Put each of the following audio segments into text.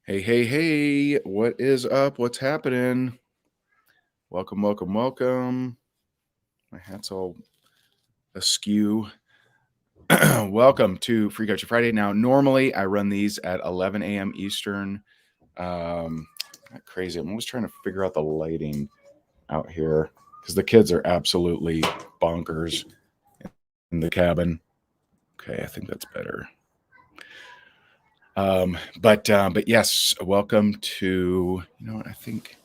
Hey, hey, hey, what is up? What's happening? Welcome, welcome, welcome. My hat's all askew. Welcome to Free Coaching Friday. Now, normally I run these at 11 a.m. Eastern. Not crazy. I'm always trying to figure out the lighting out here because the kids are absolutely bonkers in the cabin. Okay, I think that's better. But yes, welcome to, I think,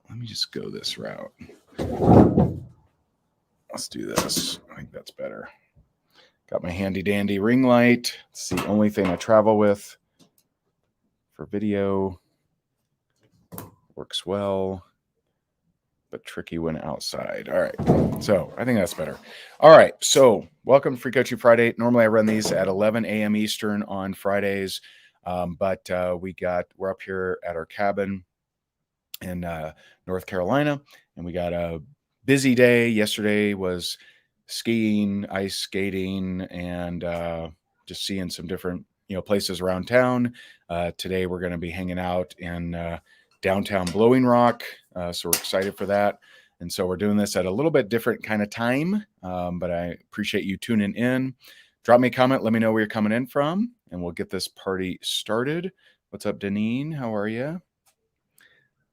let me just go this route. Let's do this. I think that's better. Got my handy dandy ring light. It's the only thing I travel with for video. Works well, but tricky when outside. All right. So I think that's better. All right. So welcome to Free Coaching Friday. Normally I run these at 11 a.m. Eastern on Fridays. But we're up here at our cabin in North Carolina, and we got a busy day. Yesterday was skiing, ice skating, and just seeing some different places around town. Today we're going to be hanging out in downtown Blowing Rock, so we're excited for that. And so we're doing this at a little bit different kind of time, but I appreciate you tuning in. Drop me a comment. Let me know where you're coming in from, and we'll get this party started. What's up, Deneen? How are you?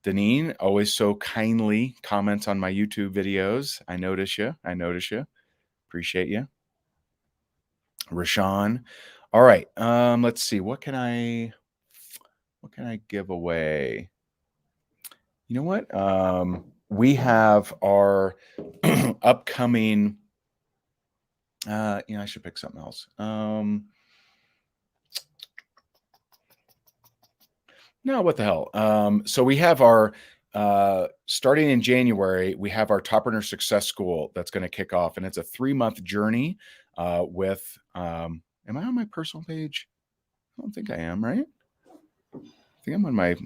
Deneen, always so kindly comments on my YouTube videos. I notice you. Appreciate you. Rashawn. All right. Let's see. What can I give away? You know what? We have our upcoming. I should pick something else. No, what the hell? So we have our starting in January, we have our Top Earner Success School that's going to kick off, and it's a 3-month journey with. Am I on my personal page? I don't think I am, right? I think I'm on my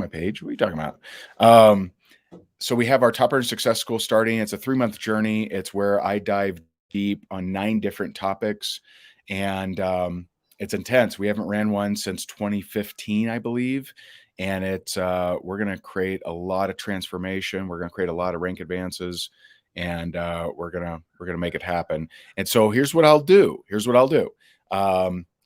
page. What are you talking about? So we have our Top Earner Success School starting. It's a 3-month journey. It's where I dive deep on 9 different topics, and it's intense. We haven't ran one since 2015, I believe. And it's we're going to create a lot of transformation. We're going to create a lot of rank advances, and we're gonna make it happen. And so here's what I'll do.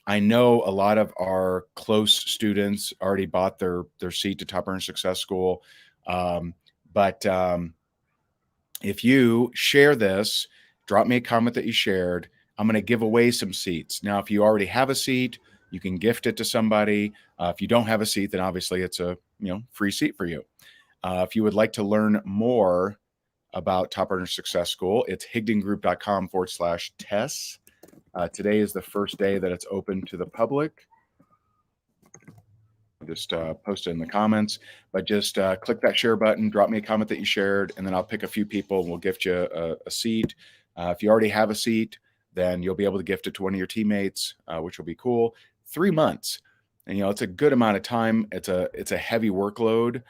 I know a lot of our close students already bought their seat to Top Earner Success School, but if you share this, drop me a comment that you shared. I'm going to give away some seats. Now, if you already have a seat, you can gift it to somebody. If you don't have a seat, then obviously it's a free seat for you. If you would like to learn more about Top Earner Success School, it's higdongroup.com/Tess. Today is the first day that it's open to the public. Just post it in the comments, but just click that share button, drop me a comment that you shared, and then I'll pick a few people and we'll gift you a seat. If you already have a seat, then you'll be able to gift it to one of your teammates, which will be cool. 3 months, and it's a good amount of time. It's a heavy workload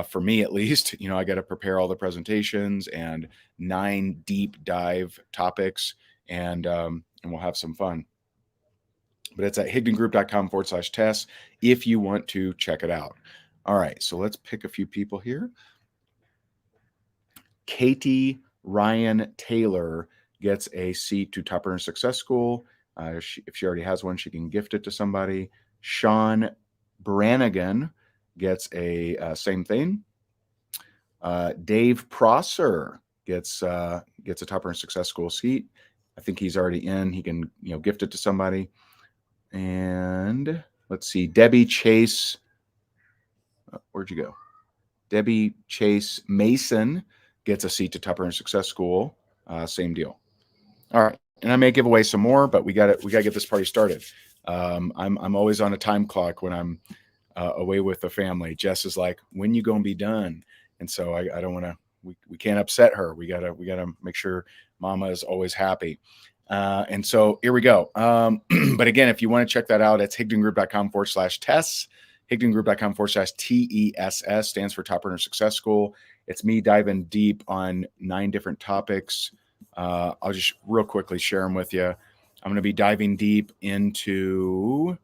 for me, at least. I got to prepare all the presentations and 9 deep dive topics, and we'll have some fun. But it's at higdongroup.com/Tess if you want to check it out. All right, so let's pick a few people here. Katie Ryan Taylor gets a seat to Top Earner Success School. If she already has one, she can gift it to somebody. Sean Brannigan gets a same thing. Dave Prosser gets a Top Earner Success School seat. I think he's already in. He can gift it to somebody. And let's see, Debbie Chase. Where'd you go? Debbie Chase Mason gets a seat to Top Earner Success School. Same deal. All right, and I may give away some more, but we got to get this party started. I'm always on a time clock when I'm away with the family. Jess is like, "When you gonna be done?" And so I don't want to. We can't upset her. We gotta make sure Mama is always happy. And so here we go. But again, if you want to check that out, it's higdongroup.com/Tess. higdongroup.com/TESS stands for Top Earner Success School. It's me diving deep on 9 different topics. I'll just real quickly share them with you. I'm going to be diving deep into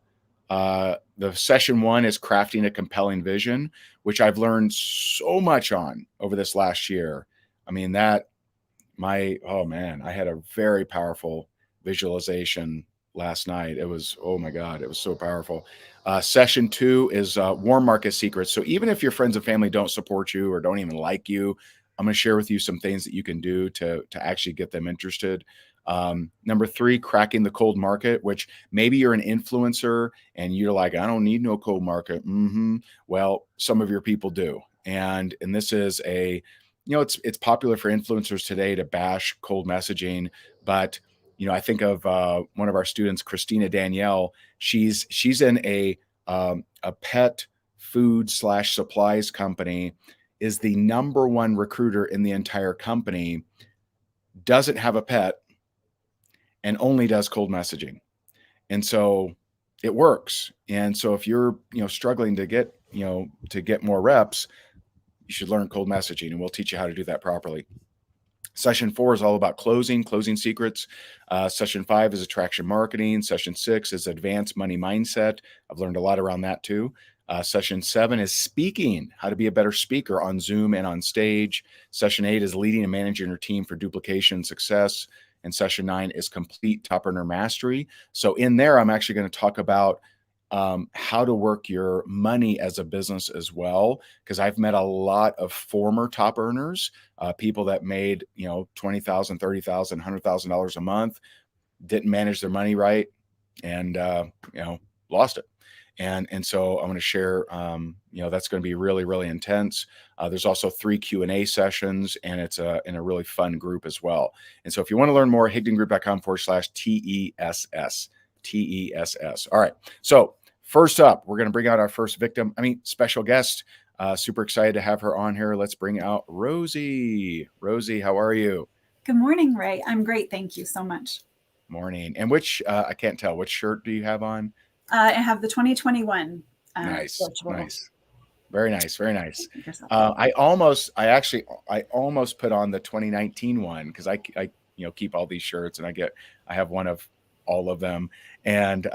The session 1 is crafting a compelling vision, which I've learned so much on over this last year. I mean, oh man, I had a very powerful visualization last night. It was, oh my God, it was so powerful. Session 2 is warm market secrets. So even if your friends and family don't support you or don't even like you, I'm going to share with you some things that you can do to actually get them interested. Number 3, cracking the cold market, which maybe you're an influencer and you're like, I don't need no cold market. Well, some of your people do. And this is it's popular for influencers today to bash cold messaging, but I think of one of our students, Christina Danielle. She's in a pet food / supplies company, is the number 1 recruiter in the entire company, doesn't have a pet, and only does cold messaging. And so it works. And so if you're struggling to get more reps, you should learn cold messaging, and we'll teach you how to do that properly. Session 4 is all about closing secrets. Session 5 is attraction marketing. Session 6 is advanced money mindset. I've learned a lot around that too. Session 7 is speaking, how to be a better speaker on Zoom and on stage. Session 8 is leading and managing your team for duplication success. And session 9 is complete top earner mastery. So in there, I'm actually going to talk about how to work your money as a business as well, because I've met a lot of former top earners, people that made $20,000, $30,000, $100,000 a month, didn't manage their money right, and lost it. And so I'm going to share, that's going to be really, really intense. There's also 3 Q&A sessions, and it's in a really fun group as well. And so if you want to learn more, higdongroup.com/TESS. TESS. All right. So first up, we're going to bring out our first special guest. Super excited to have her on here. Let's bring out Rosie. Rosie, how are you? Good morning, Ray. I'm great. Thank you so much. Morning. And I can't tell, which shirt do you have on? I have the 2021. Nice. Virtual. Nice. Very nice. Very nice. I almost put on the 2019 one, because I keep all these shirts, and I have one of all of them. And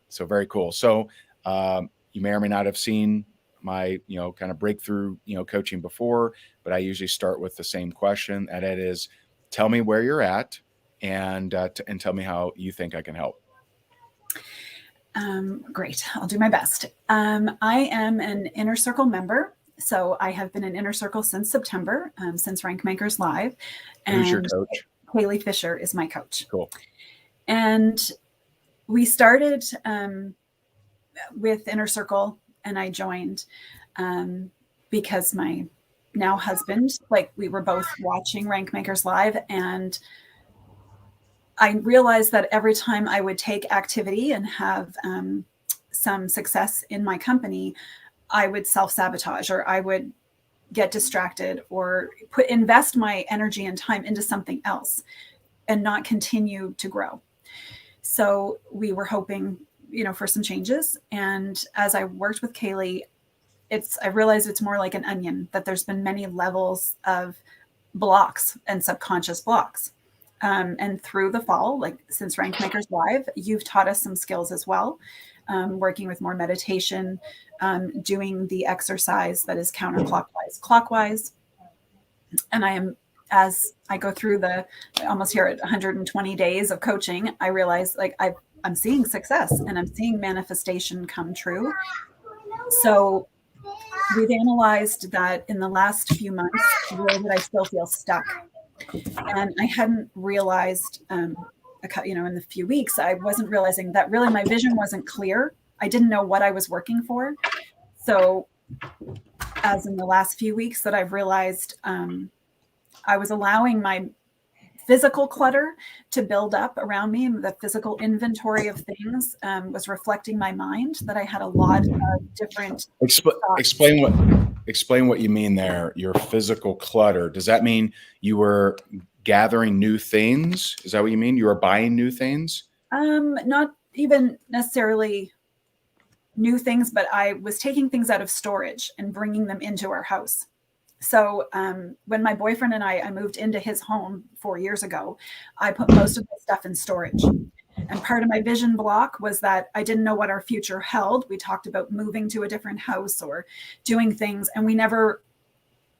so very cool. So you may or may not have seen my, kind of breakthrough, coaching before, but I usually start with the same question. And it is, tell me where you're at, and tell me how you think I can help. Great. I'll do my best. I am an Inner Circle member. So I have been in Inner Circle since September, since Rank Makers Live. And who's your coach? Haley Fisher is my coach. Cool. And we started with Inner Circle, and I joined because my now husband, we were both watching Rank Makers Live, and I realized that every time I would take activity and have some success in my company, I would self-sabotage, or I would get distracted, or invest my energy and time into something else and not continue to grow. So we were hoping, for some changes. And as I worked with Kaylee, I realized it's more like an onion, that there's been many levels of blocks and subconscious blocks. And through the fall, since Rank Makers Live, you've taught us some skills as well, working with more meditation, doing the exercise that is counterclockwise, clockwise. And as I go through almost here at 120 days of coaching, I realize I'm seeing success, and I'm seeing manifestation come true. So we've analyzed that in the last few months, where did I still feel stuck? And I hadn't realized, in the few weeks, I wasn't realizing that really my vision wasn't clear. I didn't know what I was working for. So as in the last few weeks that I've realized, I was allowing my physical clutter to build up around me. The physical inventory of things was reflecting my mind, that I had a lot of different. Explain what you mean there. Your physical clutter. Does that mean you were gathering new things? Is that what you mean? You were buying new things? Not even necessarily new things, but I was taking things out of storage and bringing them into our house. So when my boyfriend and I moved into his home 4 years ago, I put most of the stuff in storage. And part of my vision block was that I didn't know what our future held. We talked about moving to a different house or doing things, and we never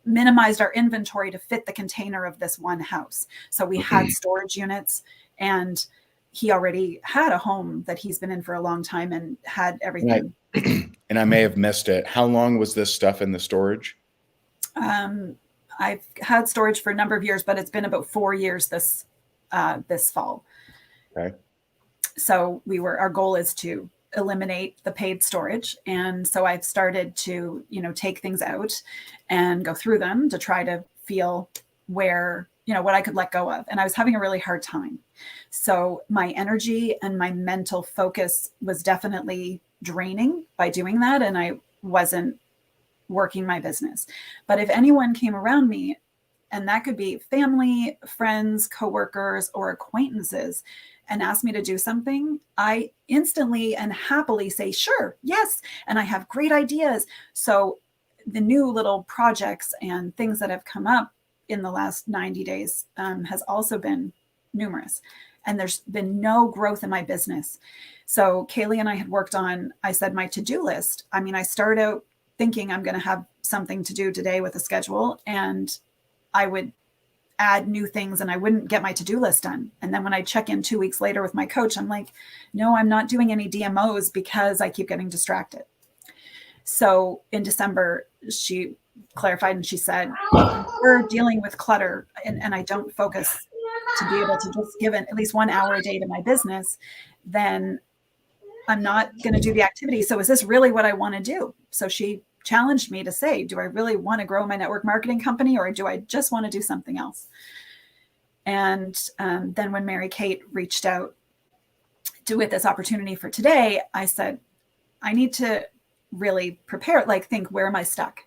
minimized our inventory to fit the container of this one house. So we had storage units, and he already had a home that he's been in for a long time and had everything. And I may have missed it. How long was this stuff in the storage? I've had storage for a number of years, but it's been about 4 years this fall. Okay. So our goal is to eliminate the paid storage. And so I've started to, take things out and go through them to try to feel where, what I could let go of. And I was having a really hard time. So my energy and my mental focus was definitely draining by doing that. And I wasn't working my business. But if anyone came around me, and that could be family, friends, coworkers, or acquaintances, and asked me to do something, I instantly and happily say, sure, yes. And I have great ideas. So the new little projects and things that have come up in the last 90 days has also been numerous. And there's been no growth in my business. So Kaylee and I had worked on, I said, my to-do list. I mean, I start out thinking I'm going to have something to do today with a schedule, and I would add new things and I wouldn't get my to-do list done. And then when I check in 2 weeks later with my coach, I'm like, no, I'm not doing any DMOs because I keep getting distracted. So in December, she clarified and she said, we're dealing with clutter and I don't focus to be able to just give at least 1 hour a day to my business, then I'm not going to do the activity. So is this really what I want to do? So she challenged me to say, do I really want to grow my network marketing company, or do I just want to do something else? And then when Mary Kate reached out with this opportunity for today, I said, I need to really prepare, think, where am I stuck?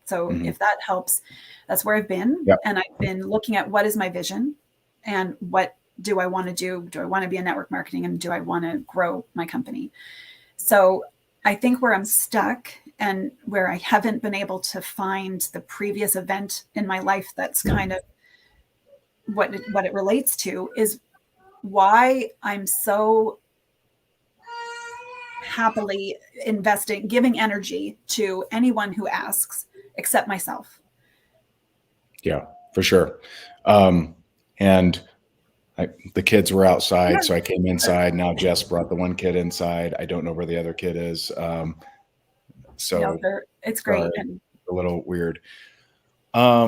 So if that helps, that's where I've been. Yep. And I've been looking at what is my vision and what do I want to do? Do I want to be in network marketing, and do I want to grow my company? So I think where I'm stuck and where I haven't been able to find the previous event in my life that's kind of what it relates to is why I'm so happily giving energy to anyone who asks, except myself. Yeah, for sure. And the kids were outside, so I came inside. Now Jess brought the one kid inside. I don't know where the other kid is. So it's great. Sorry, And a little weird. I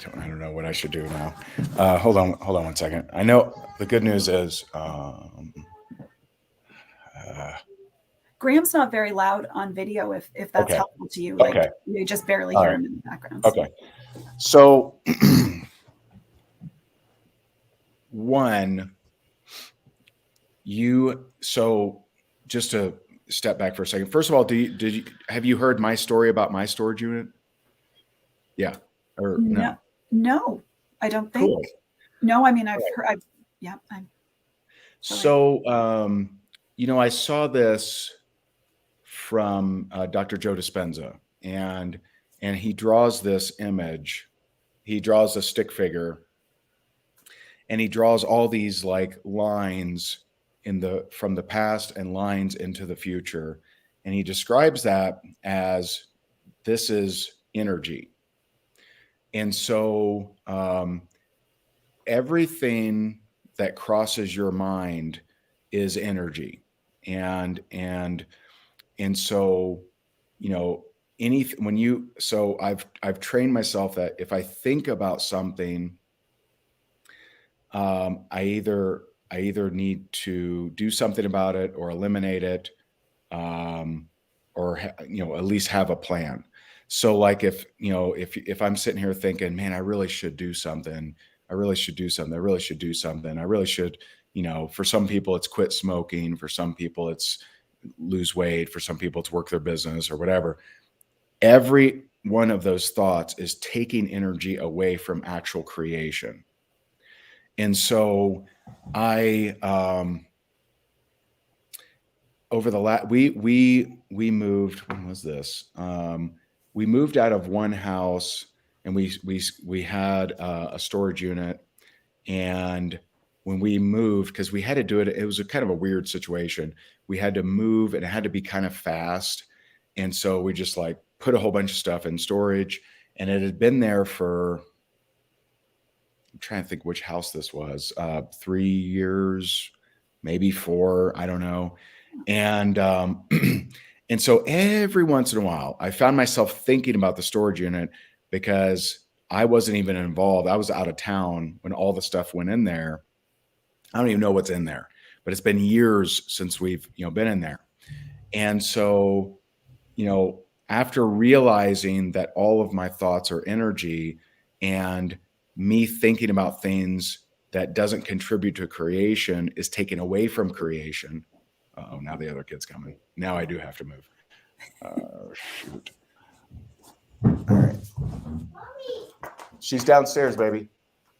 don't know what I should do now. Hold on 1 second. I know the good news is Graham's not very loud on video if that's okay. helpful to you. Okay. You just barely All hear right. him in the background. Okay. So just to step back for a second. First of all, have you heard my story about my storage unit? Yeah. Or no? No, I don't think. Cool. No, I mean, I've heard. So, I saw this from Dr. Joe Dispenza, and he draws this image. He draws a stick figure, and he draws all these lines from the past and lines into the future. And he describes that as this is energy. And so everything that crosses your mind is energy. And so, I've trained myself that if I think about something, I either need to do something about it or eliminate it, or at least have a plan. So if I'm sitting here thinking, man, I really should do something. I really should do something. I really should do something. I really should, for some people it's quit smoking. For some people it's lose weight. For some people it's work their business or whatever. Every one of those thoughts is taking energy away from actual creation. And so over the we moved, when was this? We moved out of one house and we had a storage unit. And when we moved, because we had to do it, it was a kind of a weird situation. We had to move, and it had to be kind of fast. And so we just like put a whole bunch of stuff in storage, and it had been there for, I'm trying to think which house this was, 3 years, maybe 4, I don't know. And and so every once in a while, I found myself thinking about the storage unit because I wasn't even involved. I was out of town when all the stuff went in there. I don't even know what's in there, but it's been years since we've, been in there. And so, after realizing that all of my thoughts are energy, and me thinking about things that doesn't contribute to creation is taken away from creation. Oh, now the other kid's coming. Now I do have to move. Shoot. All right. She's downstairs, baby.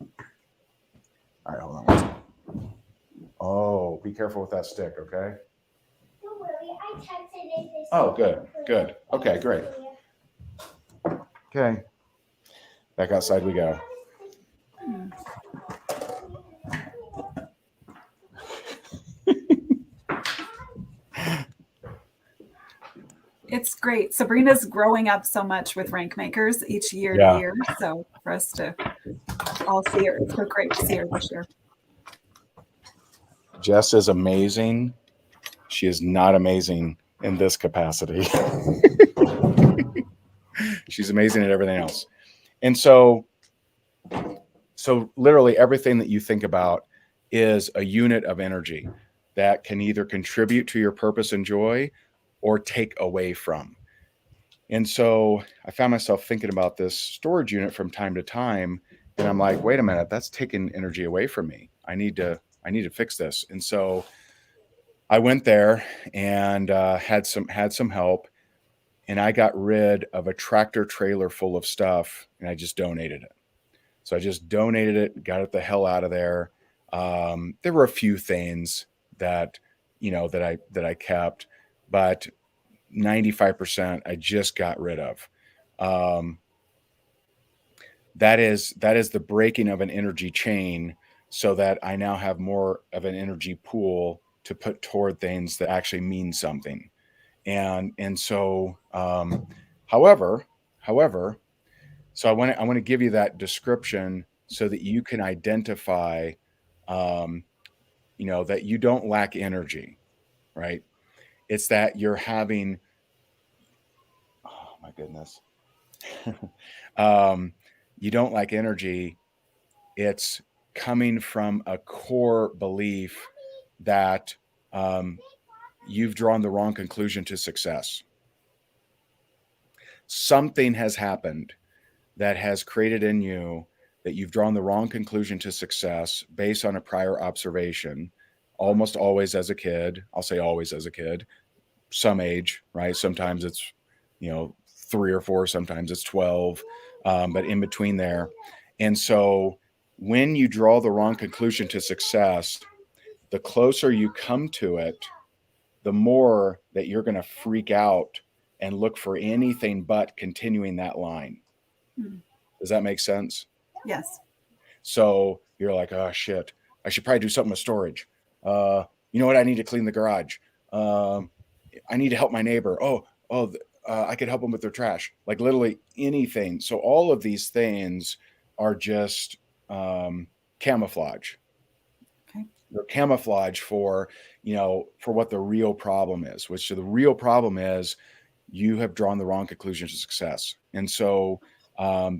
All right, hold on one second. Oh, be careful with that stick, okay? Don't worry, I texted it. Oh, good. Okay, great. Okay. Back outside we go. It's great. Sabrina's growing up so much with rank makers each year Yeah. to year. So for us to all see her, it's so great to see her this year. Jess is amazing. She is not amazing in this capacity. She's amazing at everything else. And so literally everything that you think about is a unit of energy that can either contribute to your purpose and joy or take away from. And so I found myself thinking about this storage unit from time to time, and I'm like, wait a minute, that's taking energy away from me. I need to fix this. And so I went there and had some help, and I got rid of a tractor trailer full of stuff, and I just donated it. So I just donated it, got it the hell out of there. There were a few things that that I kept, but 95% I just got rid of. That is the breaking of an energy chain, so that I now have more of an energy pool to put toward things that actually mean something. And so, however, so I want to give you that description so that you can identify, that you don't lack energy, right? It's that you're having, oh my goodness, you don't lack energy. It's coming from a core belief that you've drawn the wrong conclusion to success. Something has happened that has created in you that you've drawn the wrong conclusion to success based on a prior observation, almost always as a kid. I'll say always as a kid, some age, right? Sometimes it's, 3 or 4, sometimes it's 12, but in between there. And so when you draw the wrong conclusion to success, the closer you come to it, the more that you're going to freak out and look for anything but continuing that line. Hmm. Does that make sense? Yes. So you're like, oh shit, I should probably do something with storage. You know what? I need to clean the garage. I need to help my neighbor. I could help them with their trash. Like literally anything. So all of these things are just camouflage. Okay. They're camouflage for what the real problem is, which the real problem is you have drawn the wrong conclusion to success. And so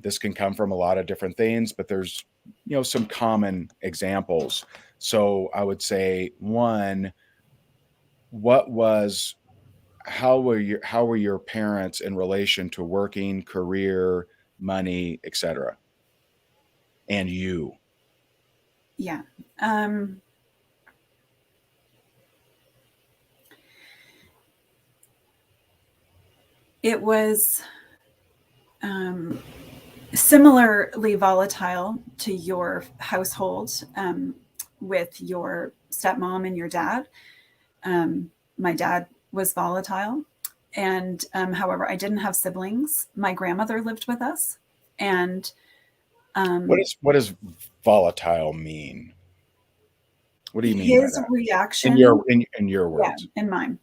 this can come from a lot of different things, but there's, some common examples. So I would say, one, how were your parents in relation to working, career, money, etc.? And you? Yeah. It was similarly volatile to your household, with your stepmom and your dad. My dad was volatile. And however, I didn't have siblings. My grandmother lived with us. And What does volatile mean? What do you mean by his that? reaction, In your words. in mine,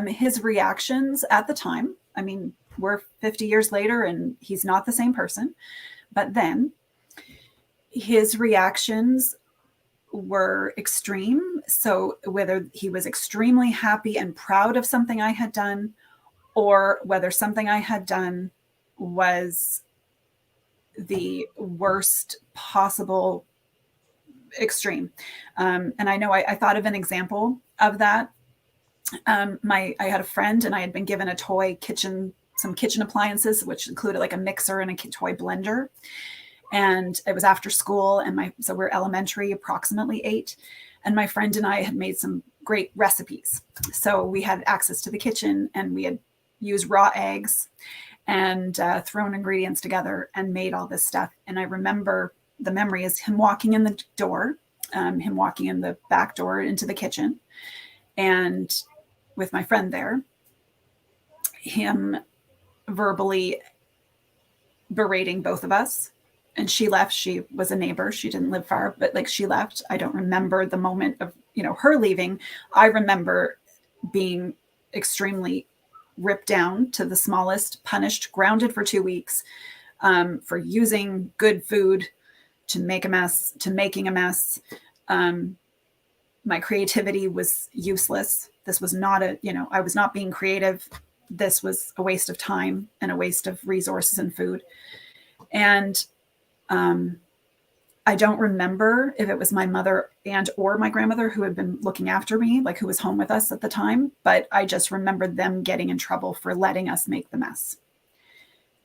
his reactions at the time, I mean, we're 50 years later and he's not the same person, but then his reactions were extreme. So whether he was extremely happy and proud of something I had done, or whether something I had done was the worst possible extreme. And I know I thought of an example of that. I had a friend and I had been given a toy kitchen, some kitchen appliances, which included like a mixer and a toy blender. And it was after school, and so we're elementary, approximately 8, and my friend and I had made some great recipes. So we had access to the kitchen, and we had used raw eggs and thrown ingredients together and made all this stuff. And I remember the memory is him walking in the door, him walking in the back door into the kitchen, and with my friend there, him verbally berating both of us. And she left. She was a neighbor. She didn't live far, but like she left. I don't remember the moment of, her leaving. I remember being extremely ripped down to the smallest, punished, grounded for 2 weeks for using good food to make a mess, to making a mess. My creativity was useless. This was not I was not being creative. This was a waste of time and a waste of resources and food. And I don't remember if it was my mother and or my grandmother who had been looking after me, like who was home with us at the time, but I just remembered them getting in trouble for letting us make the mess.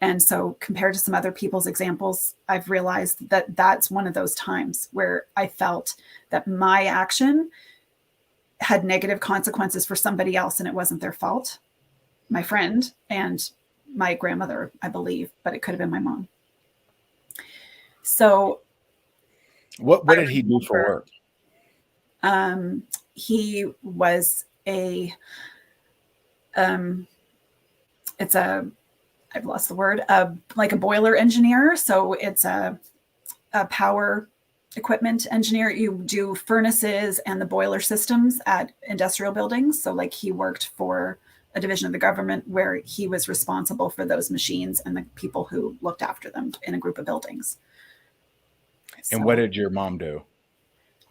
And so compared to some other people's examples, I've realized that that's one of those times where I felt that my action had negative consequences for somebody else and it wasn't their fault. My friend and my grandmother, I believe, but it could have been my mom. So what did he do for work? He was I've lost the word, like a boiler engineer. So it's a power equipment engineer. You do furnaces and the boiler systems at industrial buildings. So like he worked for a division of the government where he was responsible for those machines and the people who looked after them in a group of buildings. And what did your mom do?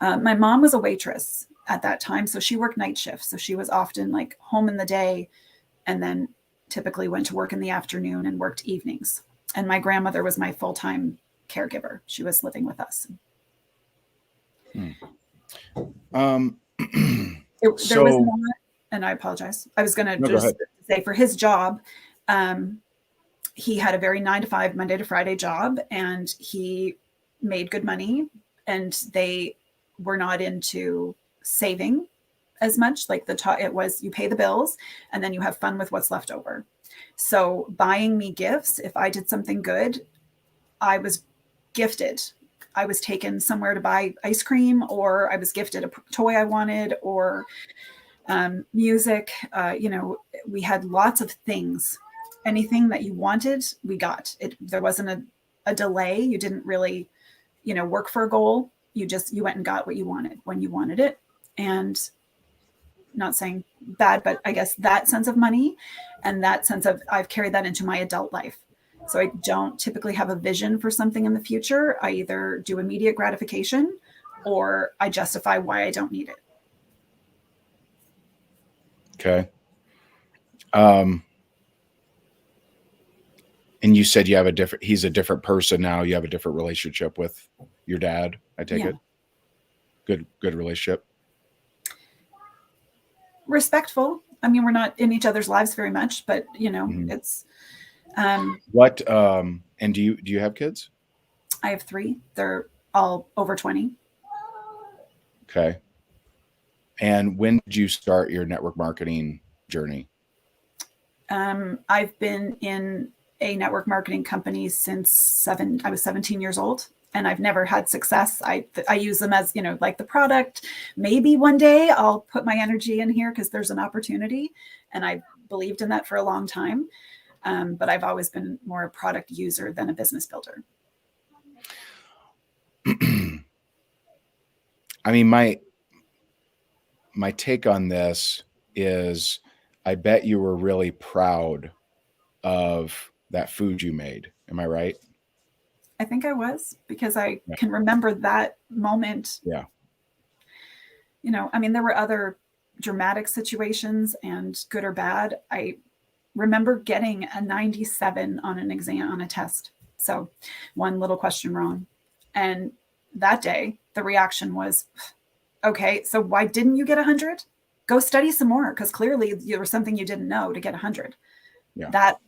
My mom was a waitress at that time. So she worked night shifts. So she was often like home in the day and then typically went to work in the afternoon and worked evenings. And my grandmother was my full-time caregiver. She was living with us. There was not, and I apologize. I was going to just say for his job, he had a very 9-to-5 Monday to Friday job, and he made good money, and they were not into saving as much. Like it was, you pay the bills and then you have fun with what's left over. So buying me gifts, if I did something good, I was gifted. I was taken somewhere to buy ice cream, or I was gifted a toy I wanted, or music. We had lots of things. Anything that you wanted, we got it. There wasn't a delay. You didn't really, work for a goal. You went and got what you wanted when you wanted it. And not saying bad, but I guess that sense of money and that sense of, I've carried that into my adult life. So I don't typically have a vision for something in the future. I either do immediate gratification or I justify why I don't need it. Okay. And you said he's a different person now. You have a different relationship with your dad, I take it. Good relationship. Respectful. I mean, we're not in each other's lives very much, but it's what and do you have kids? I have 3. They're all over 20. Okay. And when did you start your network marketing journey? I've been in a network marketing company since I was 17 years old, and I've never had success. I use them as, like the product. Maybe one day I'll put my energy in here because there's an opportunity. And I believed in that for a long time. But I've always been more a product user than a business builder. I mean, my take on this is I bet you were really proud of that food you made. Am I right? I think I was, because I Yeah. can remember that moment. Yeah. You know, I mean, there were other dramatic situations and good or bad. I remember getting a 97 on an exam, on a test. So one little question wrong. And that day, the reaction was, okay, so why didn't you get 100? Go study some more, because clearly there was something you didn't know to get 100. Yeah. That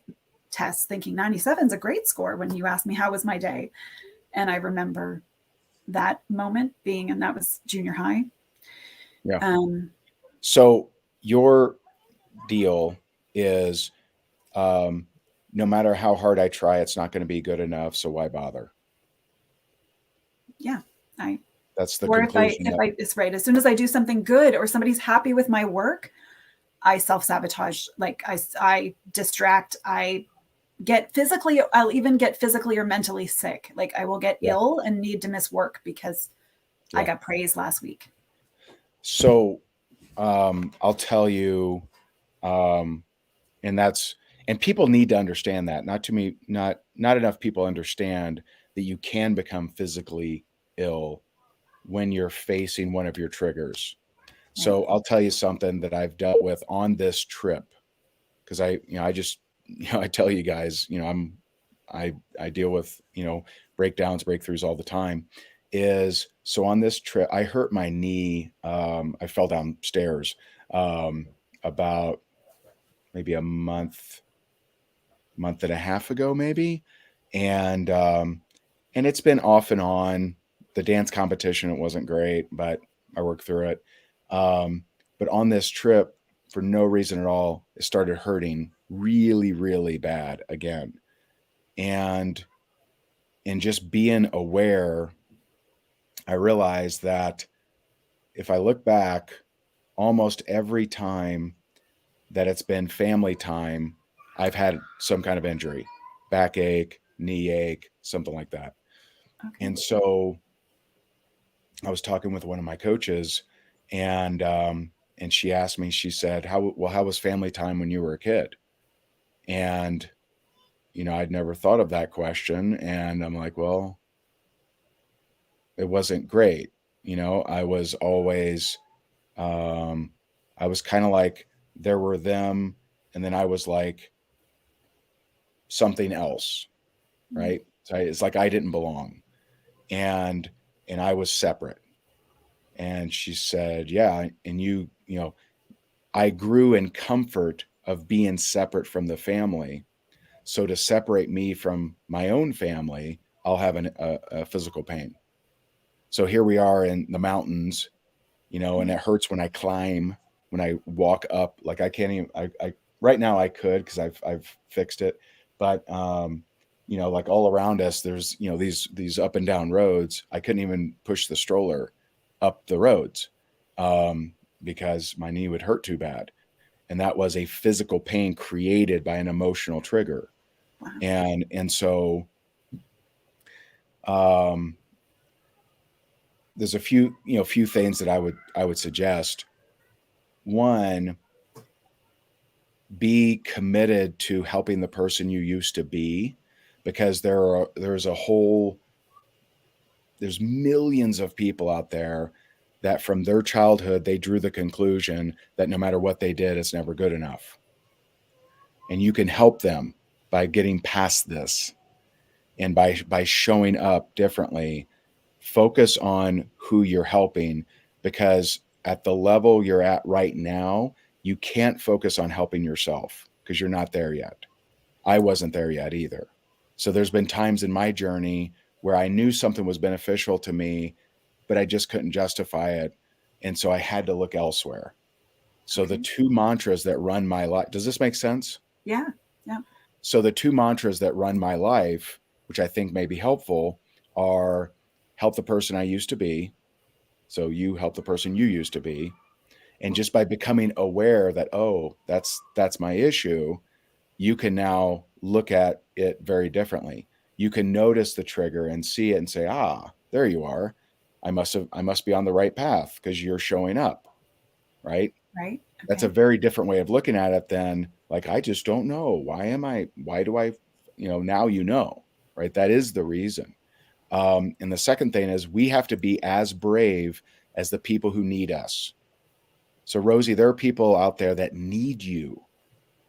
test, thinking 97 is a great score when you asked me how was my day. And I remember that moment being, and that was junior high. Yeah. So your deal is, no matter how hard I try, it's not going to be good enough. So why bother? Yeah. That's the Or conclusion. it's right. As soon as I do something good or somebody's happy with my work, I self-sabotage. Like I distract. I'll even get physically or mentally sick. Like I will get ill and need to miss work because I got praised last week. So, I'll tell you, and people need to understand that. Not enough people understand that you can become physically ill when you're facing one of your triggers. So I'll tell you something that I've dealt with on this trip, because I tell you guys, I deal with, breakdowns, breakthroughs all the time. So on this trip, I hurt my knee. I fell downstairs about maybe a month and a half ago, maybe. And it's been off and on. The dance competition, it wasn't great, but I worked through it. But on this trip, for no reason at all, it started hurting really, really bad again. And just being aware, I realized that if I look back, almost every time that it's been family time, I've had some kind of injury, backache, knee ache, something like that. Okay. And so I was talking with one of my coaches, and she asked me, she said, how was family time when you were a kid? And, I'd never thought of that question. And I'm like, well, it wasn't great. I was always, I was kind of like, there were them, and then I was like something else, right? So it's like I didn't belong, and I was separate. And she said, yeah, and I grew in comfort of being separate from the family. So to separate me from my own family, I'll have a physical pain. So here we are in the mountains, and it hurts when I climb, when I walk up. Like I can't even. I right now I could, because I've fixed it, but like all around us, there's these up and down roads. I couldn't even push the stroller up the roads because my knee would hurt too bad, and that was a physical pain created by an emotional trigger. Wow. And so there's a few things that I would suggest. One, be committed to helping the person you used to be, because there's millions of people out there that from their childhood, they drew the conclusion that no matter what they did, it's never good enough. And you can help them by getting past this, and by showing up differently. Focus on who you're helping, because at the level you're at right now, you can't focus on helping yourself because you're not there yet. I wasn't there yet either. So there's been times in my journey where I knew something was beneficial to me, but I just couldn't justify it. And so I had to look elsewhere. So the two mantras that run my life, does this make sense? Yeah. Yeah. So the two mantras that run my life, which I think may be helpful, are help the person I used to be. So you help the person you used to be. And just by becoming aware that, oh, that's my issue, you can now look at it very differently. You can notice the trigger and see it and say, there you are. I must be on the right path because you're showing up, right? Right. That's a Okay. very different way of looking at it than like, I just don't know. Why do I, now right? That is the reason. And the second thing is we have to be as brave as the people who need us. So Rosie, there are people out there that need you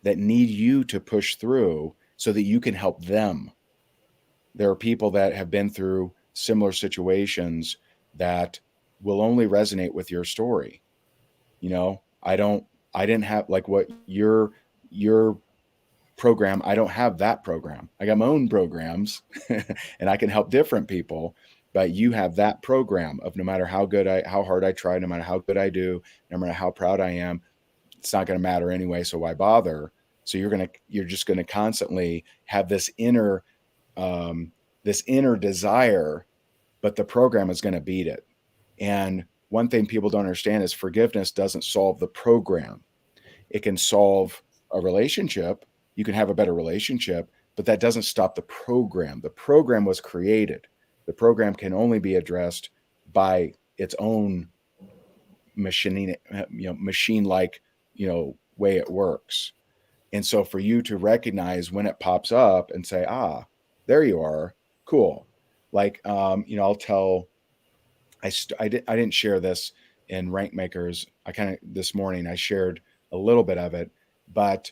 to push through so that you can help them. There are people that have been through similar situations that will only resonate with your story. I didn't have like what your program. I don't have that program. I got my own programs and I can help different people, but you have that program of no matter how hard I try, no matter how good I do, no matter how proud I am, it's not going to matter anyway. So why bother? So you're just going to constantly have this inner desire, but the program is going to beat it. And one thing people don't understand is forgiveness doesn't solve the program. It can solve a relationship. You can have a better relationship, but that doesn't stop the program. The program was created. The program can only be addressed by its own machine-like, way it works. And so for you to recognize when it pops up and say, there you are, cool. Like, I'll tell, I didn't share this in Rank Makers. This morning I shared a little bit of it, but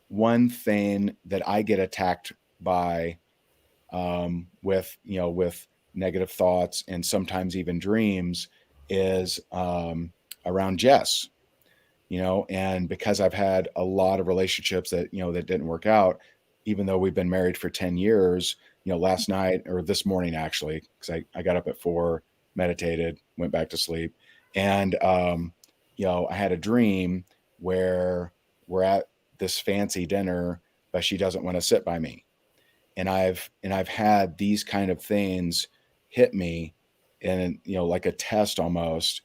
one thing that I get attacked by, with negative thoughts and sometimes even dreams is, around Jess, and because I've had a lot of relationships that didn't work out, even though we've been married for 10 years, last night or this morning, actually, because I got up at 4, meditated, went back to sleep. And, I had a dream where we're at this fancy dinner, but she doesn't want to sit by me. And I've had these kind of things hit me and, like a test almost.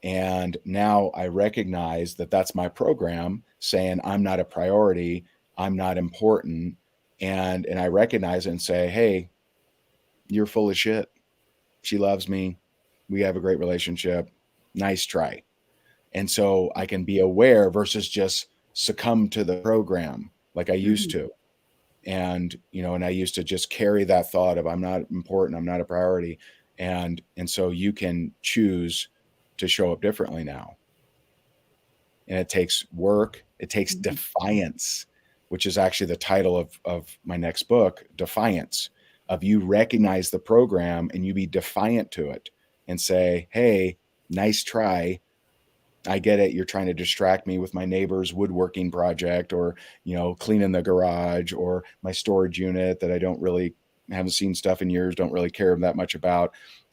And now I recognize that that's my program saying I'm not a priority. I'm not important. And I recognize it and say, hey, you're full of shit. She loves me. We have a great relationship. Nice try. And so I can be aware versus just succumb to the program like I used to. And, and I used to just carry that thought of I'm not important. I'm not a priority. And so you can choose to show up differently now. And it takes work. It takes defiance, which is actually the title of my next book, Defiance, of you recognize the program and you be defiant to it and say, hey, nice try. I get it. You're trying to distract me with my neighbor's woodworking project or, cleaning the garage or my storage unit that I haven't seen stuff in years, don't really care that much about.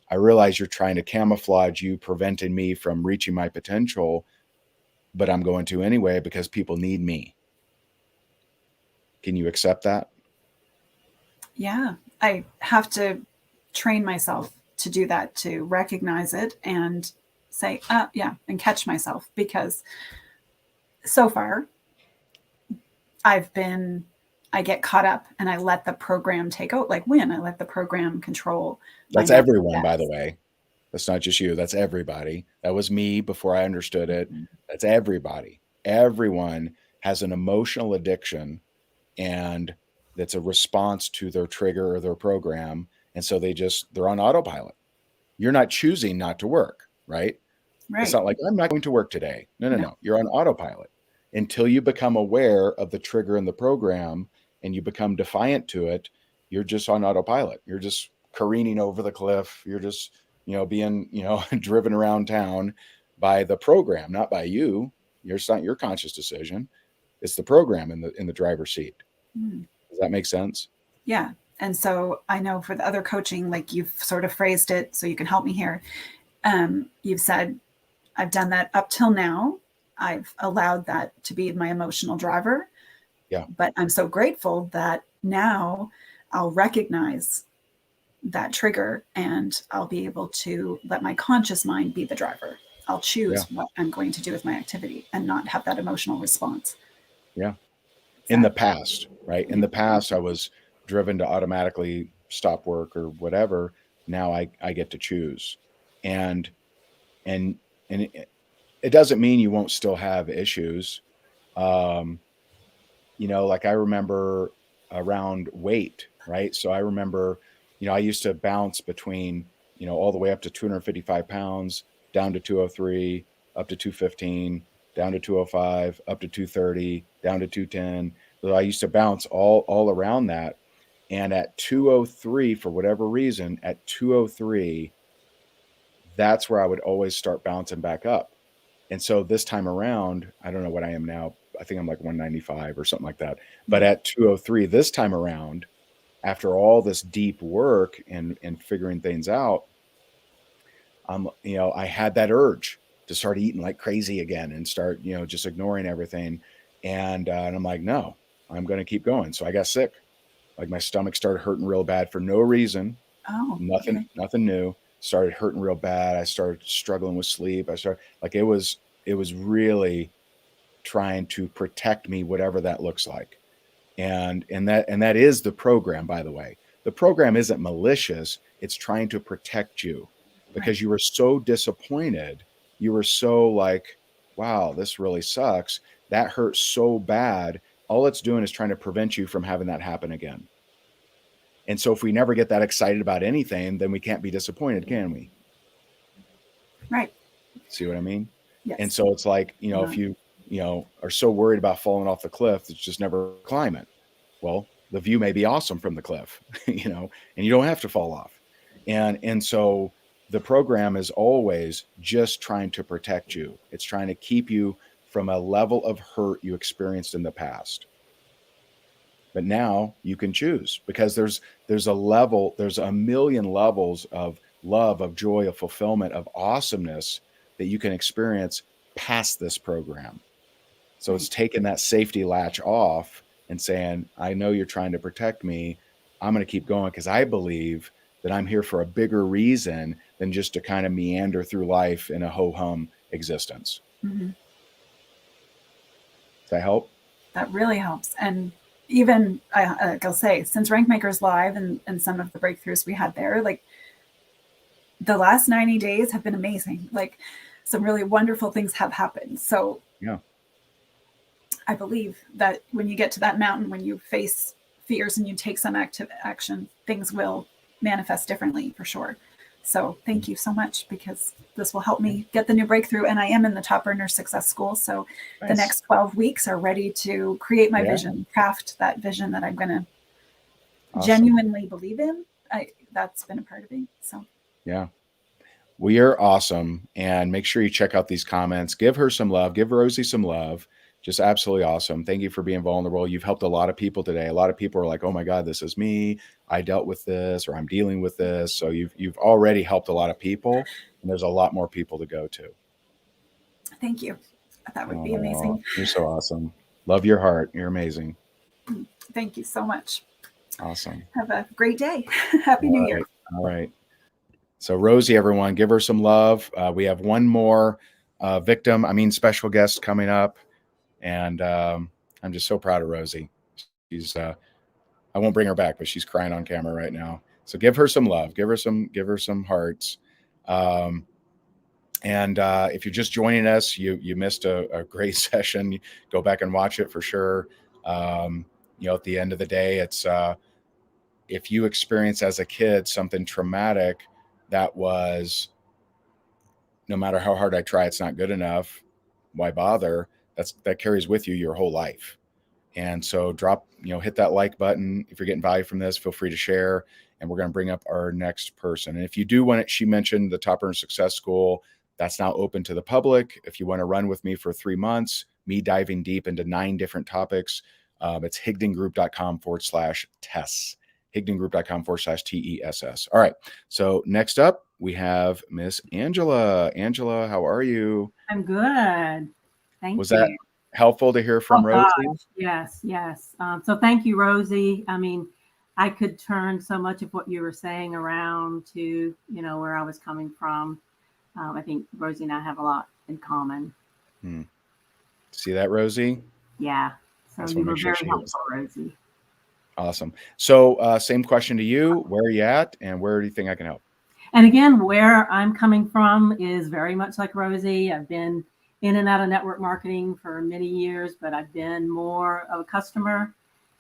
I realize you're trying to camouflage you, preventing me from reaching my potential, but I'm going to anyway because people need me. Can you accept that? Yeah, I have to train myself to do that, to recognize it and say, yeah, and catch myself, because so far I get caught up and I let the program take out. Like when I let the program control. That's everyone, by the way. That's not just you. That's everybody. That was me before I understood it. That's everybody. Everyone has an emotional addiction, and that's a response to their trigger or their program. And so they're on autopilot. You're not choosing not to work, right? Right. It's not like I'm not going to work today. No. You're on autopilot until you become aware of the trigger in the program and you become defiant to it. You're just on autopilot. You're just careening over the cliff. You're just, being, driven around town by the program, not by you. It's not your conscious decision. It's the program in the driver's seat. Does that make sense? Yeah. And so I know for the other coaching, like you've sort of phrased it so you can help me here. You've said, I've done that up till now. I've allowed that to be my emotional driver. Yeah. But I'm so grateful that now I'll recognize that trigger and I'll be able to let my conscious mind be the driver. I'll choose what I'm going to do with my activity and not have that emotional response. Yeah. in the past, right? In the past, I was driven to automatically stop work or whatever. Now I get to choose. And and and it doesn't mean you won't still have issues. Um, like I remember around weight, right? So I remember, I used to bounce between, all the way up to 255 pounds, down to 203, up to 215, down to 205, up to 230, down to 210. So I used to bounce all around that. And at 203, for whatever reason, at 203, that's where I would always start bouncing back up. And so this time around, I don't know what I am now. I think I'm like 195 or something like that. But at 203 this time around, after all this deep work and figuring things out, I had that urge to start eating like crazy again and start, just ignoring everything. And I'm like, no, I'm going to keep going. So I got sick. Like my stomach started hurting real bad for no reason. Oh, Nothing new. Started hurting real bad. I started struggling with sleep. It was really trying to protect me, whatever that looks like. And that is the program, by the way. The program isn't malicious. It's trying to protect you because you were so disappointed. You were so like, wow, this really sucks. That hurts so bad. All it's doing is trying to prevent you from having that happen again. And so if we never get that excited about anything, then we can't be disappointed, can we? Right. See what I mean? Yes. And so it's like, if you, are so worried about falling off the cliff, it's just never climb it. Well, the view may be awesome from the cliff, and you don't have to fall off. And so the program is always just trying to protect you. It's trying to keep you from a level of hurt you experienced in the past. But now you can choose because there's a million levels of love, of joy, of fulfillment, of awesomeness that you can experience past this program. So it's taking that safety latch off and saying, I know you're trying to protect me. I'm going to keep going because I believe that I'm here for a bigger reason than just to kind of meander through life in a ho-hum existence. Mm-hmm. Does that help? That really helps. And even I'll say, since Rankmakers Live and some of the breakthroughs we had there, like the last 90 days have been amazing. Like some really wonderful things have happened. So yeah, I believe that when you get to that mountain, when you face fears and you take some active action, things will manifest differently for sure. So thank you so much because this will help me get the new breakthrough. And I am in the Top Earner Success School. So the next 12 weeks are ready to create my vision, craft that vision that I'm going to genuinely believe in. That's been a part of me. So yeah. Well, you're awesome. And make sure you check out these comments. Give her some love. Give Rosie some love. Just absolutely awesome. Thank you for being vulnerable. You've helped a lot of people today. A lot of people are like, oh my God, this is me. I dealt with this, or I'm dealing with this. So you've already helped a lot of people, and there's a lot more people to go to. Thank you. That would be amazing. You're so awesome. Love your heart. You're amazing. Thank you so much. Awesome. Have a great day. Happy New Year. All right. So Rosie, everyone, give her some love. We have one more special guest coming up. And I'm just so proud of Rosie. She's I won't bring her back, but she's crying on camera right now. So give her some love, give her some hearts. And if you're just joining us, you missed a great session. Go back and watch it for sure. At the end of the day, it's if you experience as a kid something traumatic that was, no matter how hard I try, it's not good enough. Why bother? That carries with you your whole life. And so hit that like button. If you're getting value from this, feel free to share. And we're going to bring up our next person. And if you do want it, she mentioned the Top Earner Success School. That's now open to the public. If you want to run with me for 3 months, me diving deep into 9 different topics, it's higdongroup.com/tests. higdongroup.com/TESS. All right. So next up, we have Miss Angela. Angela, how are you? I'm good. Thank you. Was that helpful to hear from Rosie? Gosh. Yes. So thank you, Rosie. I mean, I could turn so much of what you were saying around to, where I was coming from. I think Rosie and I have a lot in common. See that, Rosie? Yeah. So I just you want to were make sure very she hears. helpful, Rosie. Awesome. So same question to you. Where are you at and where do you think I can help? And again, where I'm coming from is very much like Rosie. I've been in and out of network marketing for many years, but I've been more of a customer,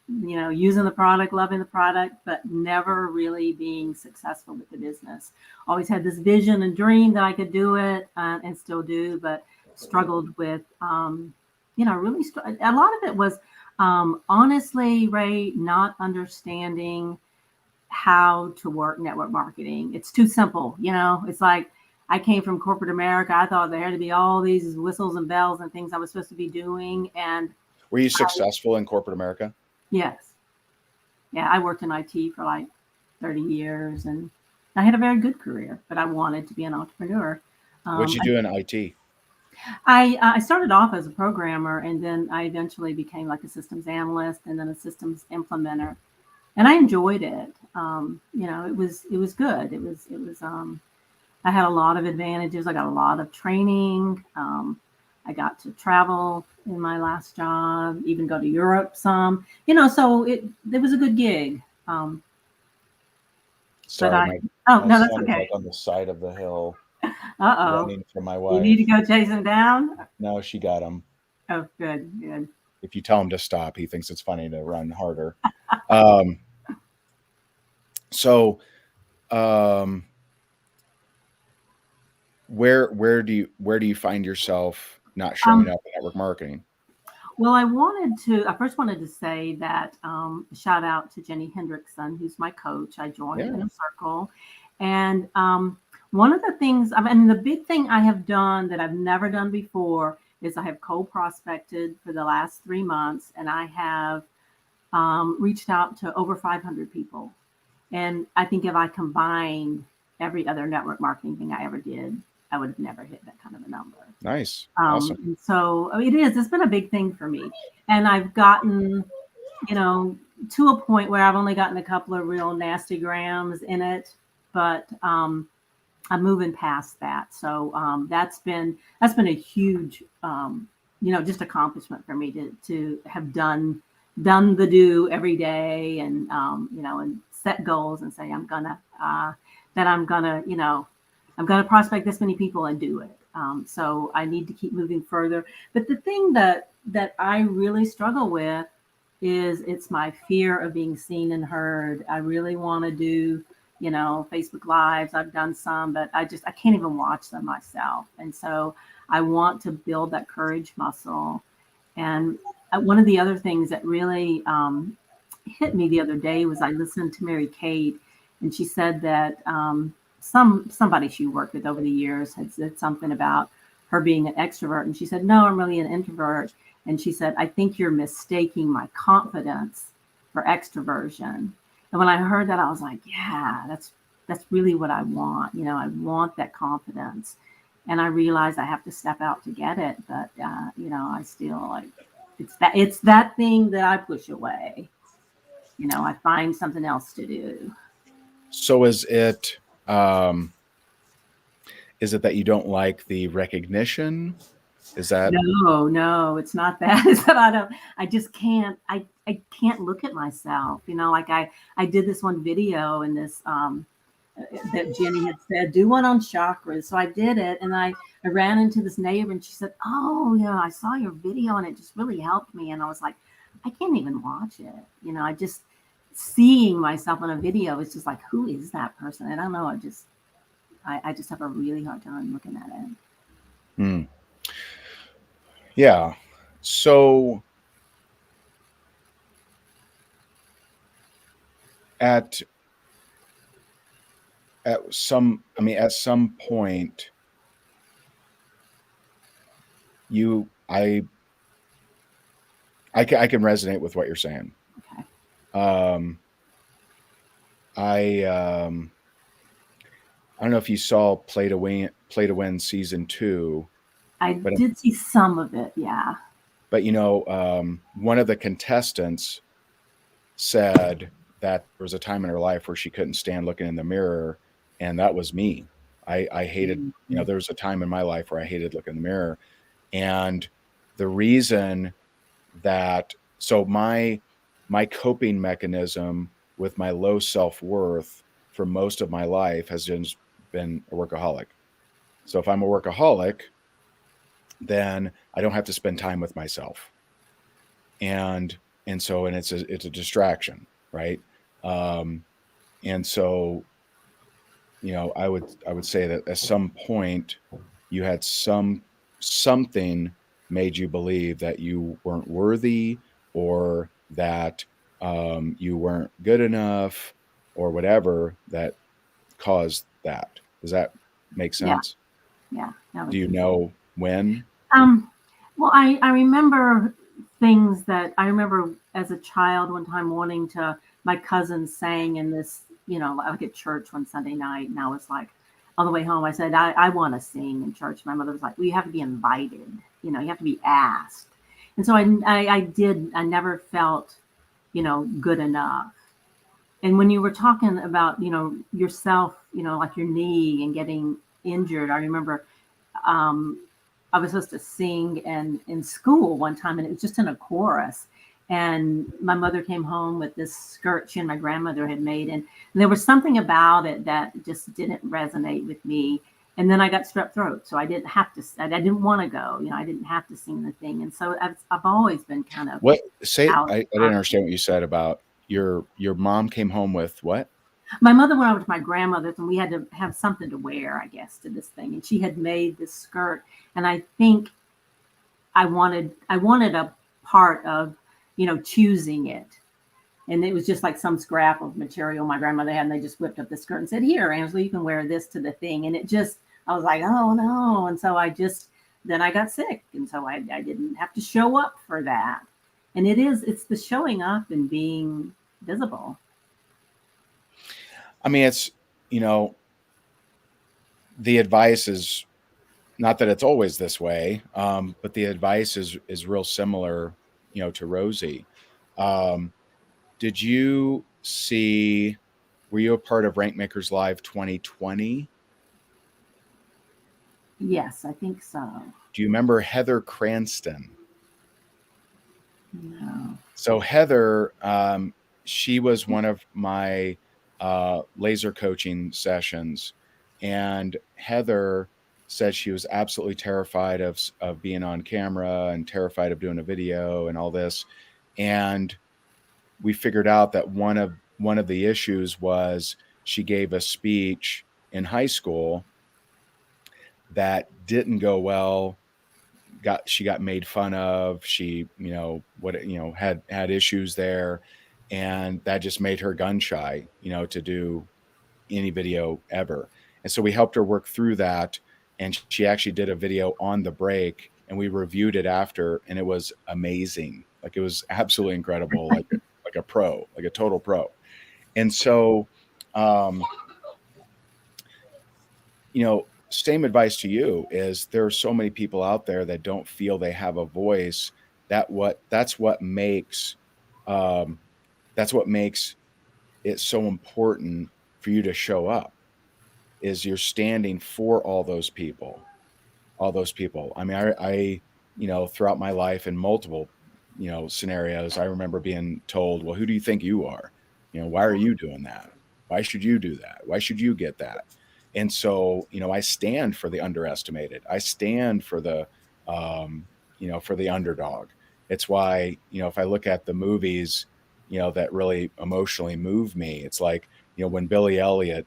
using the product, loving the product, but never really being successful with the business. Always had this vision and dream that I could do it, and still do, but struggled with, really, a lot of it was, honestly, Ray, not understanding how to work network marketing. It's too simple. It's like I came from corporate America. I thought there had to be all these whistles and bells and things I was supposed to be doing. And Were you successful in corporate America? yes. Yeah, I worked in IT for like 30 years and I had a very good career, but I wanted to be an entrepreneur. What'd you do in IT? I started off as a programmer, and then I eventually became like a systems analyst and then a systems implementer. And I enjoyed it. It was good. I had a lot of advantages. I got a lot of training. I got to travel in my last job, even go to Europe some, so it was a good gig. Sorry, Oh, my no, that's son is okay. like on the side of the hill Uh-oh. running from my You need to wife. go chase him down? No, she got him. Oh, good, good. If you tell him to stop, he thinks it's funny to run harder. Um, so, where do you find yourself not showing up in network marketing? Well, I first wanted to say that, shout out to Jenny Hendrickson, who's my coach. I joined in a circle. And one of the things, the big thing I have done that I've never done before is I have cold prospected for the last 3 months, and I have reached out to over 500 people. And I think if I combined every other network marketing thing I ever did, I would have never hit that kind of a number. Nice. Awesome. And so it's been a big thing for me. And I've gotten, to a point where I've only gotten a couple of real nasty grams in it, but I'm moving past that. So that's been a huge, just accomplishment for me to have done the do every day, and and set goals and say I'm gonna prospect this many people and do it. So I need to keep moving further. But the thing that I really struggle with is it's my fear of being seen and heard. I really want to do, Facebook Lives. I've done some, but I can't even watch them myself. And so I want to build that courage muscle. And one of the other things that really hit me the other day was I listened to Mary Kate, and she said that somebody she worked with over the years had said something about her being an extrovert. And she said, no, I'm really an introvert. And she said, I think you're mistaking my confidence for extroversion. And when I heard that, I was like, yeah, that's really what I want. I want that confidence. And I realized I have to step out to get it. But, I still it's that thing that I push away. I find something else to do. So is it that you don't like the recognition? Is that no, it's not that. It's that I just can't, I can't look at myself, like I did this one video and this, that Jenny had said, do one on chakras. So I did it, and I ran into this neighbor, and she said, oh yeah, I saw your video and it just really helped me. And I was like, I can't even watch it. I just, seeing myself on a video, it's just like, who is that person? I don't know. I just have a really hard time looking at it. Yeah. So at some point, I can resonate with what you're saying. Okay. I don't know if you saw Play to Win season 2. I did see some of it, yeah. But one of the contestants said that there was a time in her life where she couldn't stand looking in the mirror, and that was me. I hated, there was a time in my life where I hated looking in the mirror, and the reason that So my coping mechanism with my low self-worth for most of my life has just been a workaholic. So if I'm a workaholic, then I don't have to spend time with myself. And so it's a distraction, right? Um, and so, I would say that at some point you had something made you believe that you weren't worthy, or that you weren't good enough, or whatever that caused that. Does that make Yeah, sense? yeah. That Do was you know when? Um, well, I remember things that I remember as a child one time wanting to, my cousins sang in this, like at church one Sunday night. And I was like, on the way home, I said, I want to sing in church. My mother was like, well, you have to be invited, you have to be asked. And so I did, I never felt, good enough. And when you were talking about, yourself, like your knee and getting injured, I remember um, I was supposed to sing and in school one time, and it was just in a chorus. And my mother came home with this skirt she and my grandmother had made, and there was something about it that just didn't resonate with me. And then I got strep throat, so I didn't have to. I didn't want to go. I didn't have to sing the thing, and so I've always been kind of What say out. I didn't understand what you said about your mom came home with what? My mother went over to my grandmother's, and we had to have something to wear, I guess, to this thing. And she had made this skirt, and I think I wanted a part of, choosing it. And it was just like some scrap of material my grandmother had, and they just whipped up the skirt and said, "Here, Angela, you can wear this to the thing." And it just, I was like, "Oh no!" And so then I got sick, and so I didn't have to show up for that. And it's the showing up and being visible. I mean, it's, the advice is not that it's always this way, but the advice is real similar, to Rosie. Um, did you see? Were you a part of Rank Makers Live 2020? Yes, I think so. Do you remember Heather Cranston? No. So Heather, she was one of my laser coaching sessions, and Heather said she was absolutely terrified of being on camera and terrified of doing a video and all this. And we figured out that one of the issues was she gave a speech in high school that didn't go well. She got made fun of. She, had issues there, and that just made her gun shy, to do any video ever. And so we helped her work through that, and she actually did a video on the break, and we reviewed it after, and it was amazing. Like, it was absolutely incredible, like a pro, like a total pro. And so, um, same advice to you is there are so many people out there that don't feel they have a voice. That's what makes um, it so important for you to show up, is you're standing for all those people. I mean, I throughout my life in multiple, scenarios, I remember being told, well, who do you think you are? Why are you doing that? Why should you do that? Why should you get that? And so, I stand for the underestimated. I stand for for the underdog. It's why, if I look at the movies, that really emotionally move me, it's like, when Billy Elliot,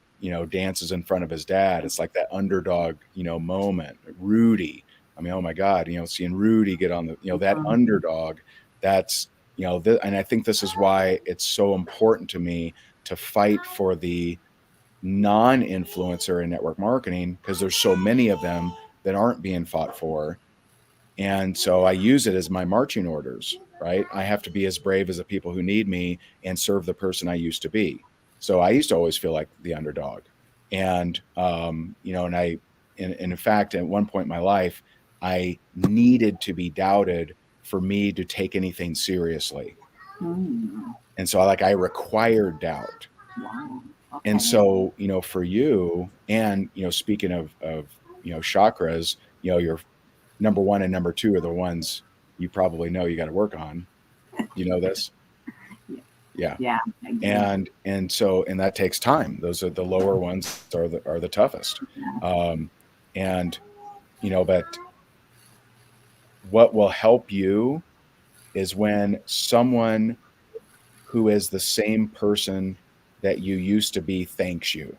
dances in front of his dad, it's like that underdog, moment. Rudy. I mean, oh my God, seeing Rudy get on the, that underdog, that's, and I think this is why it's so important to me to fight for the non-influencer in network marketing, because there's so many of them that aren't being fought for. And so I use it as my marching orders, right? I have to be as brave as the people who need me and serve the person I used to be. So I used to always feel like the underdog. And, and in fact, at one point in my life, I needed to be doubted for me to take anything seriously. Mm. And so I required doubt. Wow. Okay. And so, for you, and, speaking of, chakras, your number one and number two are the ones you probably know you got to work on. You know this? Yeah. Yeah. I do. And that takes time. Those are the lower ones are the toughest. And but what will help you is when someone who is the same person that you used to be thanks you.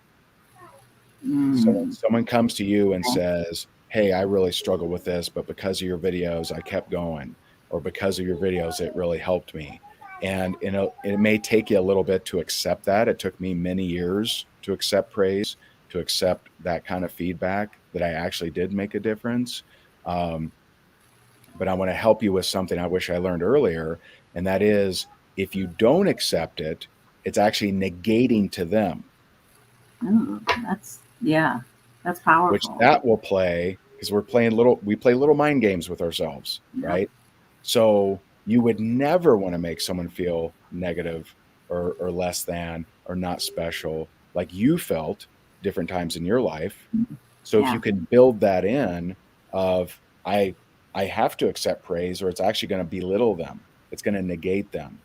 So when Mm. someone comes to you and Okay. says, "Hey, I really struggle with this, but because of your videos, I kept going," or "Because of your videos, it really helped me." And it may take you a little bit to accept that. It took me many years to accept praise, to accept that kind of feedback that I actually did make a difference. Um, but I want to help you with something I wish I learned earlier, and that is if you don't accept it, it's actually negating to them, Ooh, that's which powerful. that will play because we play little mind games with ourselves, Yeah. right? So you would never want to make someone feel negative or less than or not special like you felt different times in your life. So if Yeah. you can build that in of I have to accept praise or it's actually going to belittle them. It's going to negate them.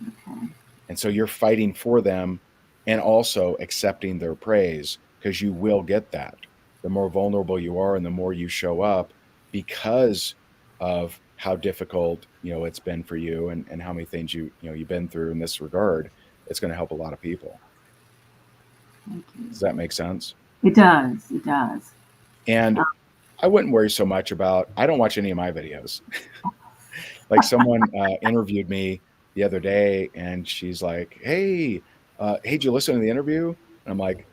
Okay. And so you're fighting for them and also accepting their praise because you will get that. The more vulnerable you are and the more you show up because of how difficult, it's been for you and how many things you've been through in this regard, it's going to help a lot of people. Thank you. Does that make sense? It does. It does. And Uh, I wouldn't worry so much about, I don't watch any of my videos. Like someone interviewed me the other day and she's like, hey, did you listen to the interview? And I'm like,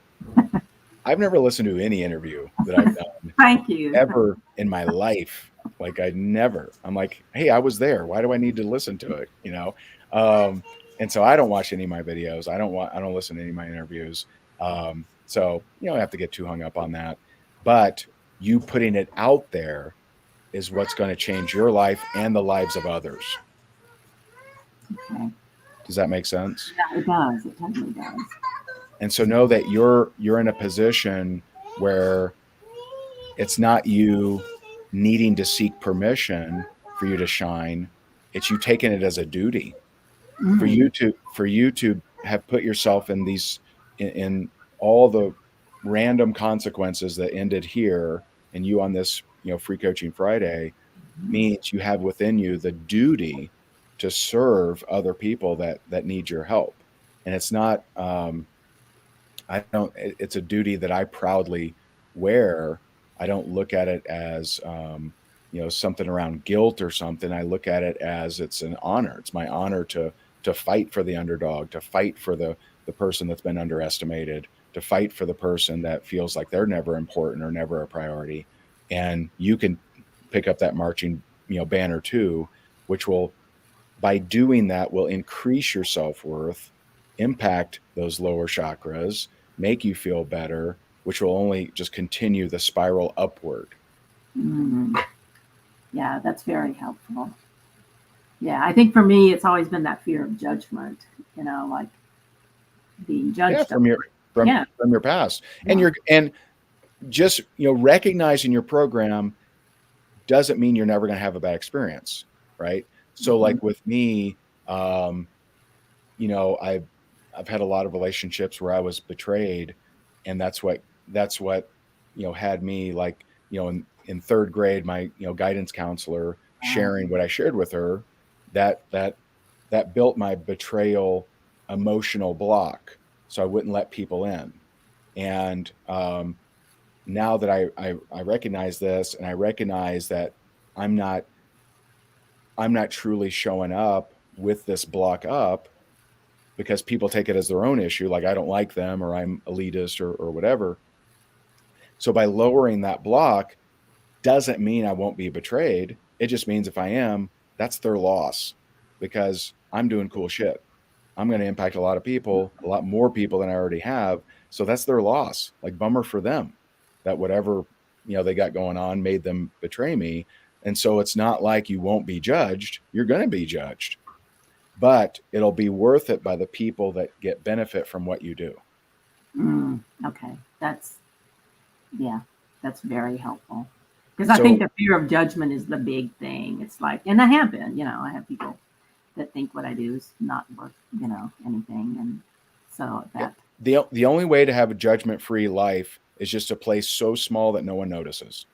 I've never listened to any interview that I've done Thank you. ever in my life. Like I never. I'm like, hey, I was there. Why do I need to listen to it? Um, and so I don't watch any of my videos. I don't listen to any of my interviews. So you don't have to get too hung up on that. But you putting it out there is what's going to change your life and the lives of others. Okay. Does that make sense? Yeah, it does. It totally does. And so know that you're in a position where it's not you needing to seek permission for you to shine. It's you taking it as a duty for Mm. you to have put yourself in in all the random consequences that ended here and you on this, free coaching Friday means you have within you the duty to serve other people that need your help. And it's not I don't it's a duty that I proudly wear. I don't look at it as something around guilt or something. I look at it as it's an honor. It's my honor to fight for the underdog, to fight for the person that's been underestimated, to fight for the person that feels like they're never important or never a priority. And you can pick up that marching, banner too, which will by doing that will increase your self-worth, impact those lower chakras, make you feel better, which will only just continue the spiral upward. Mm. Yeah, that's very helpful. Yeah, I think for me, it's always been that fear of judgment, like being Yeah, judged. from your from Yeah. from your past. Yeah. And just recognizing your program doesn't mean you're never going to have a bad experience, right? So Mhm. like with me, um, I've had a lot of relationships where I was betrayed, and that's what had me like in third grade, my guidance counselor sharing what I shared with her, that built my betrayal emotional block, so I wouldn't let people in. And now that I recognize this, and I recognize that I'm not I'm not truly showing up with this block up because people take it as their own issue, like I don't like them or I'm elitist or whatever. So by lowering that block doesn't mean I won't be betrayed. It just means if I am, that's their loss because I'm doing cool shit. I'm going to impact a lot of people, a lot more people than I already have. So that's their loss. Like bummer for them that whatever, they got going on made them betray me. And so it's not like you won't be judged. You're going to be judged, but it'll be worth it by the people that get benefit from what you do. Okay. Yeah, that's very helpful. Because I think So the fear of judgment is the big thing. It's like, and I have been, I have people that think what I do is not worth, anything. And so that, The only way to have a judgment-free life is just a place so small that no one notices.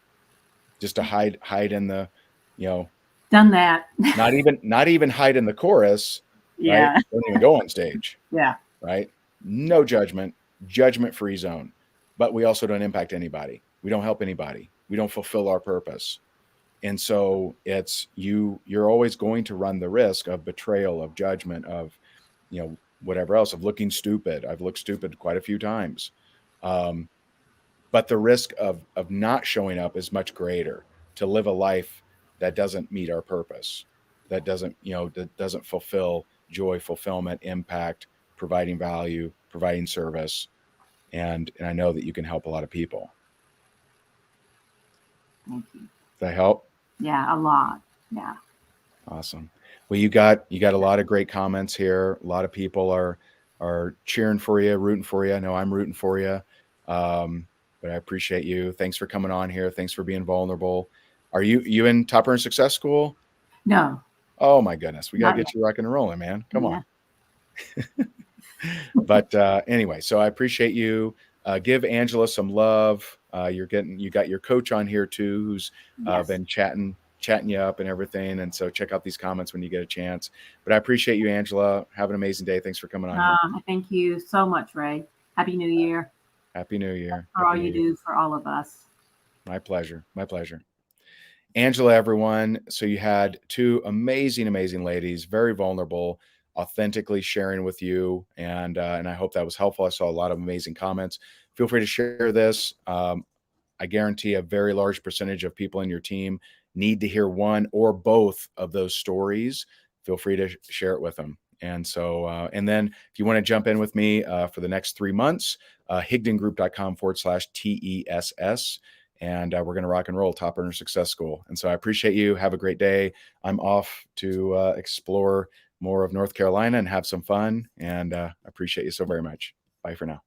Just to hide in the, done that. not even hide in the chorus, right? Yeah. Don't even go on stage, Yeah. right? No judgment-free zone. But we also don't impact anybody. We don't help anybody. We don't fulfill our purpose. And so it's you're always going to run the risk of betrayal, of judgment, of, whatever else, of looking stupid. I've looked stupid quite a few times. But the risk of not showing up is much greater, to live a life that doesn't meet our purpose, that doesn't fulfill joy, fulfillment, impact, providing value, providing service. And I know that you can help a lot of people. Thank you. Does that help? Yeah, a lot. Yeah. Awesome. Well, you got a lot of great comments here. A lot of people are cheering for you, rooting for you. I know I'm rooting for you. But I appreciate you. Thanks for coming on here. Thanks for being vulnerable. Are you in Top Earner Success School? No. Oh my goodness. We got to Not get you rocking and rolling, man. Come Yeah. on. But anyway, so I appreciate you. Give Angela some love. You got your coach on here too, who's Yes. been chatting you up and everything. And so check out these comments when you get a chance. But I appreciate you, Angela. Have an amazing day. Thanks for coming on here. Thank you so much, Ray. Happy New Year. Happy New Year. For all you do for all of us. My pleasure. My pleasure. Angela, everyone. So you had two amazing ladies, very vulnerable, authentically sharing with you. And I hope that was helpful. I saw a lot of amazing comments. Feel free to share this. I guarantee a very large percentage of people in your team need to hear one or both of those stories. Feel free to share it with them. And so, and then if you want to jump in with me for the next 3 months, higdongroup.com/TESS. And we're going to rock and roll Top Earner Success School. And so I appreciate you. Have a great day. I'm off to explore more of North Carolina and have some fun. And I appreciate you so very much. Bye for now.